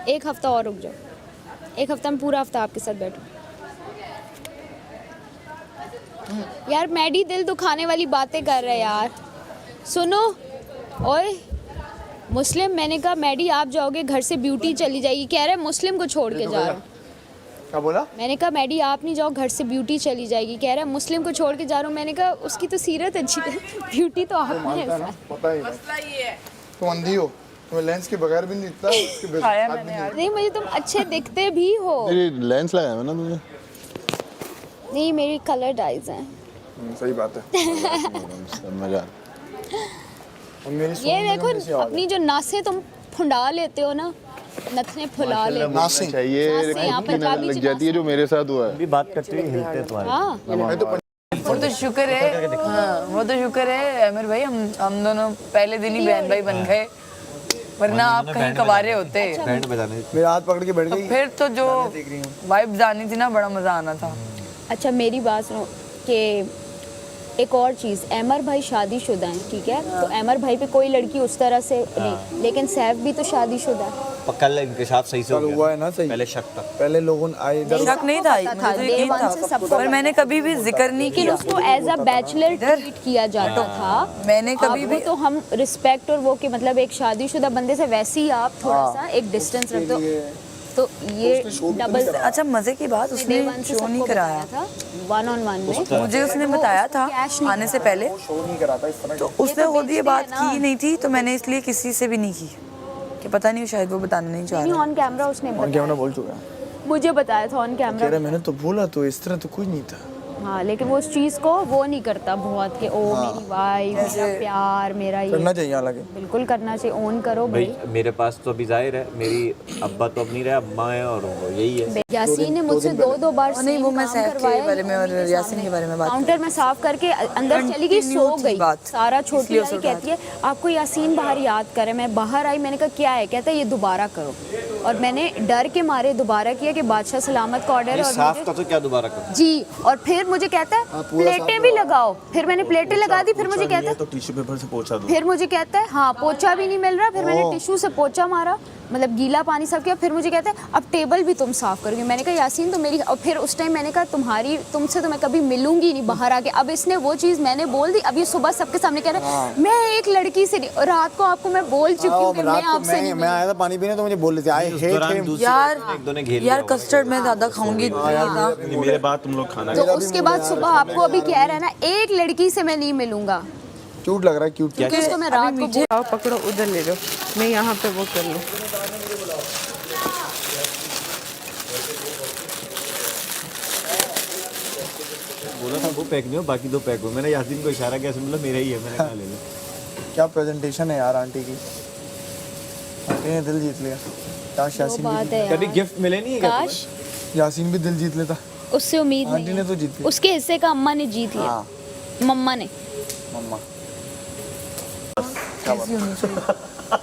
एक हफ्ता और रुक जाओ, एक हफ्ता में पूरा हफ्ता आपके साथ बैठो। यार मैडी दिल दुखाने वाली बातें कर रहे यार, सुनो। ओए मुस्लिम, मैंने कहा मैडी आप जाओगे घर से, ब्यूटी चली जाएगी। कह रहे मुस्लिम को छोड़ के जा रहा हूँ। क्या बोला? मैंने कहा मैडी आप नहीं जाओ, घर से ब्यूटी चली जाएगी। कह रहा है मुस्लिम को छोड़ के जा रहा हूँ। मैंने कहा उसकी तो सीरत अच्छी है, ब्यूटी तो आप में है। पता ही नहीं, तुम अंधी हो, तुम्हें लेंस के बगैर भी नहीं दिखता, उसके साथ भी नहीं। नहीं मुझे तुम अच्छे दिखते भी हो। तेरी लेंस लगाया है ना तुझे? नहीं मेरी कलर्ड आइज हैं। सही बात है। मजा। और मेरी ये देखो अपनी जो नासें तुम फुंडा लेते हो ना, नथने फुला लेते हो। नासिंग चाहिए यहाँ पंजाबी लग जाती है जो मेरे साथ हुआ है। भी बात करते हुए हिलते तुम्हारे। हाँ वो तो शुक्र है, हाँ, वो तो शुक्र है अमीर भाई, हम दोनों पहले दिन ही बहन भाई बन गए, वरना आप कहीं कबारे होते। बैंड बजाने मेरा हाथ पकड़ के बैठ गई। फिर तो जो वाइब्स आनी थी ना, बड़ा मजा आना था। अच्छा मेरी बात सुनो कि एक और चीज़, अमर भाई शादीशुदा हैं, ठीक है? तो अमर भाई पे कोई लड़की उस तरह से नहीं, लेकिन सैफ भी तो शादीशुदा है। कल इंकशाफ सही से हो गया। हुआ है ना सही। पहले शक था, पहले लोगों आए इधर शक नहीं था, पता था, मुझे day यकीन one से था, सबको पर मैंने कभी भी जिक्र नहीं लेकिन किया। उसको एज अ बैचलर ट्रीट किया जाता था। मैंने कभी आपको भी तो हम रिस्पेक्ट और वो कि मतलब एक शादीशुदा बंदे से वैसे ही आप थोड़ा सा एक डिस्टेंस रखते हो। तो ये डबल अच्छा मजे की बात, उसने शो नहीं कराया था वन ऑन वन में। मुझे उसने बताया था कैश नहीं आने से पहले, शो नहीं कराता इस तरह। तो उसने खुद ये बात की नहीं थी, तो मैंने इसलिए किसी से भी नहीं की कि पता नहीं शायद वो बताना नहीं चाह नहीं रहा। ऑन कैमरा उसने और क्या बोल चुका है? मुझे बताया था ऑन कह कैमरा। रहा मैंने तो बोला, तो इस तरह तो कुछ नहीं था। हाँ लेकिन वो उस चीज़ को वो नहीं करता बहुत कि ओ मेरी वाइफ, मेरा प्यार, मेरा ये करना चाहिए हालांकि। बिल्कुल करना चाहिए, ओन करो भाई। भाई मेरे पास तो अभी जाहिर है, मेरी अब्बा तो अब नहीं रहे, अम्मा है और वो यही है। यासीन ने मुझसे दो बार नहीं, वो मैं काम सैफ के करवाया, बारे में और मेरे यासीन सामने। के बारे में बात काउंटर में साफ करके अंदर चली गई, सो Continue थी गई। बात। सारा छोटी इसलिए आई उसे कहती है आपको यासीन बाहर याद करे। मैं बाहर आई, मैंने कहा क्या है? कहता है ये दोबारा करो। और मैंने डर के मारे दोबारा किया कि बादशाह सलामत का ऑर्डर है और साफ मुझे का तो क्या दोबारा करूं? जी। और फिर मुझे कहता है प्लेटें भी लगाओ। फिर मैंने प्लेटें लगा दी। फिर मुझे कहता है तो टिश्यू पेपर से पोंछा दो। फिर मुझे कहता है हाँ पोछा भी नहीं मिल रहा। फिर मैंने टिश्यू से पोछा मारा, मतलब गीला पानी साफ किया। फिर मुझे कहता है अब टेबल भी तुम साफ करोगे। मैंने कहा यासीन तो मेरी, और फिर उस टाइम मैंने कहा तुमसे तो मैं कभी मिलूंगी नहीं बाहर आके। अब इसने वो चीज़ मैंने बोल दी, अब ये सुबह सबके सामने कह रहा है मैं एक लड़की से नहीं। रात को आपको मैं बोल चुकी हूँ कि मैं आपसे नहीं मैं आया था पानी पीने, तो मुझे बोल रहे थे आई हेट हिम। यार एक दो ने घेर यार कस्टर्ड मैं ज्यादा खाऊंगी था। मेरे बाद तुम लोग खाना तो उसके बाद सुबह आपको अभी कह रहा है ना एक लड़की से मैं नहीं मिलूंगा, क्यूट लग रहा है, क्यूट। क्योंकि उसको मैं रात को आओ पकड़ो, उधर ले लो, मैं यहाँ पे वो कर लूँ। बोला था वो पैक नहीं हो, बाकी 2 पैक हो। मैंने यासीन को इशारा किया, बोला मेरा ही है, मैंने कहा ले लो। क्या प्रेजेंटेशन है यार आंटी की। आंटी ने दिल जीत लिया। काश वो यासीन बात भी, है यार। कभी गिफ्ट मिले नहीं है क्या काश यासीन भी दिल जीत लेता। उससे उम्मीद आंटी नहीं ने है। तो जीत लिया। उसके हिस्से का अम्मा ने जीत लिया, हाँ मम्मा ने। मम्मा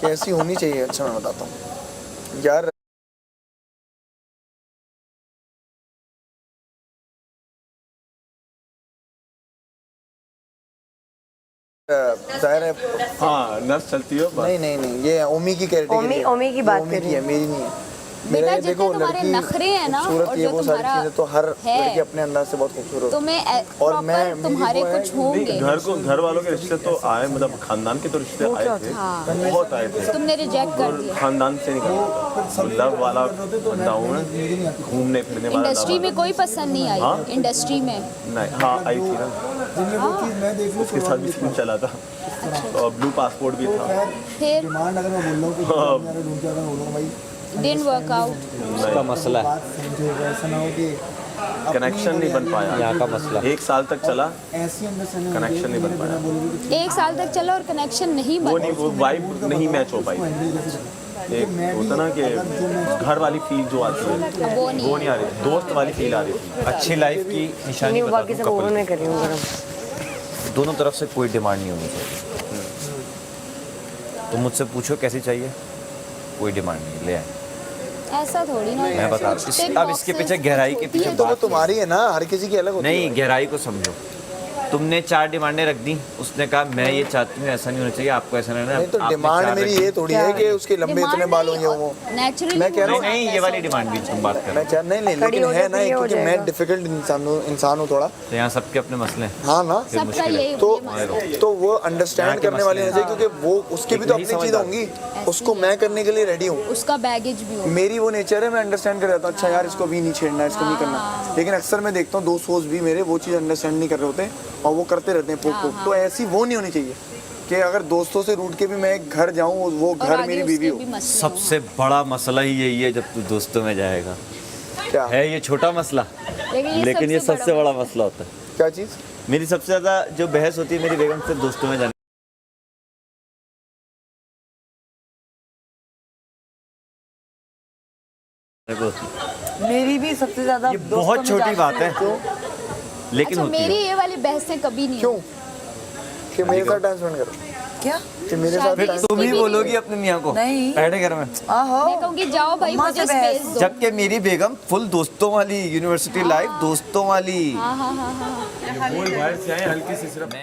कैसी होनी चाहिए? अच्छा मैं बताता हूँ यार। जाहिर है। हाँ नर्स चलती हो। नहीं नहीं नहीं, ये ओमी की कैरेक्टर, ओमी की बात ओमी की है, मेरी नहीं है। बेटा मेरे जितने देखो तुम्हारे लड़की नखरे हैं ना खूबसूरत और ये जो वो सारी तुम्हारा चीजें तो हर है, लड़की अपने अंदर से बहुत खूबसूरत। तुम्हें और मैं प्रॉपर तुम्हारे मेरी वो है कुछ कि होंगे। घर वालों के रिश्ते तो आए, मतलब खानदान के तो रिश्ते आए थे, बहुत आए थे। तुमने रिजेक्ट कर दिया। खानदान से निकल लव वाला बंदा हूँ मैं, घूमने फिरने वाला। इंडस्ट्री में कोई पसंद नहीं आई। इंडस्ट्री में नहीं, हाँ आई थी ना, उसके साथ भी सीन चला था। और ब्लू पासपोर्ट भी था। फिर डिडंट वर्क आउट। उसका मसला है, कनेक्शन नहीं बन पाया। यहाँ का मसला। 1 साल तक चला, कनेक्शन नहीं बन पाया। 1 साल तक चला और कनेक्शन नहीं वो बना। नहीं, वो वाइब नहीं मैच हो पाई। एक होता ना कि घर वाली फील जो आती है वो नहीं वो नहीं आ रही थी, दोस्त वाली फील आ रही थी। अच्छी लाइफ की निशानी बता दूं कपल की। दोनों तरफ से कोई डिमांड नहीं होनी चाहिए। तुम मुझसे पूछो कैसी चाहिए, कोई डिमांड नहीं, ले आए। ऐसा थोड़ी ना। मैं बता रहा हूँ, अब इसके पीछे गहराई के पीछे तो वो बात तुम्हारी है ना, हर किसी की अलग होती है। नहीं, गहराई को समझो। तुमने 4 डिमांडें रख दी, उसने कहा मैं ये चाहती हूँ, ऐसा नहीं होना चाहिए, आपको ऐसा नहीं नहीं तो डिमांड मेरी ये थोड़ी है कि उसके लंबे इतने बाल होंगे वो। नेचुरली मैं कह रहा हूँ नहीं, ये वाली डिमांड भी तुम बात कर रहे मैं चाह नहीं नहीं लेकिन है ना, क्योंकि मैं डिफिकल्ट इंसान हूँ थोड़ा। हो। तो यहाँ सबके अपने मसले हैं। हाँ ना, फिर सबका मुश्किल है। यही तो वो अंडरस्टैंड करने वाले होने चाहिए, क्योंकि वो उसकी भी तो यही अपनी चीज़ समझदार। होंगी, उसको मैं करने के लिए रेडी हूँ। उसका बैगेज भी हो। मेरी वो नेचर है, मैं अंडरस्टैंड कर जाता हूँ, अच्छा यार इसको अभी नहीं छेड़ना, इसको नहीं करना। लेकिन अक्सर मैं देखता हूँ दोस्त भी मेरे वो चीज़ अंडरस्टैंड नहीं कर रहे होते और वो करते रहते हैं पोक पोक। तो ऐसी वो नहीं होनी चाहिए कि अगर दोस्तों से रूठ के भी मैं एक घर जाऊँ, वो और घर आगे मेरी उसके बीवी हो। भी मसले हो। सबसे बड़ा मसला ही यही है जब तू दोस्तों में जाएगा। क्या है ये छोटा मसला, लेकिन ये सबसे बड़ा मसला होता है। क्या चीज़? मेरी सबसे ज़्यादा जो बहस होती है मेरी बेगम से दोस्तों में जाने। देखो, मेरी भी सबसे ज्यादा ये दोस्तों बहुत में छोटी जाने बात से- है, लेकिन अच्छा होती मेरी है। ये वाली बहसें कभी नहीं क्यों हुई। कि मेरे साथ टाइम स्पेंड करो, क्या कि मेरे साथ शादी टाइम तुम ही इसकी भी बोलोगी अपने मियाँ को नहीं। बैठे घर में, आहो मैं कहूँगी जाओ भाई अम्मा मुझे से बहस। स्पेस दो। जबकि मेरी बेगम फुल दोस्तों वाली, यूनिवर्सिटी लाइफ दोस्तों वाली। हाँ हाँ हाँ हाँ। बाहर से आए हल्की सी सिर्फ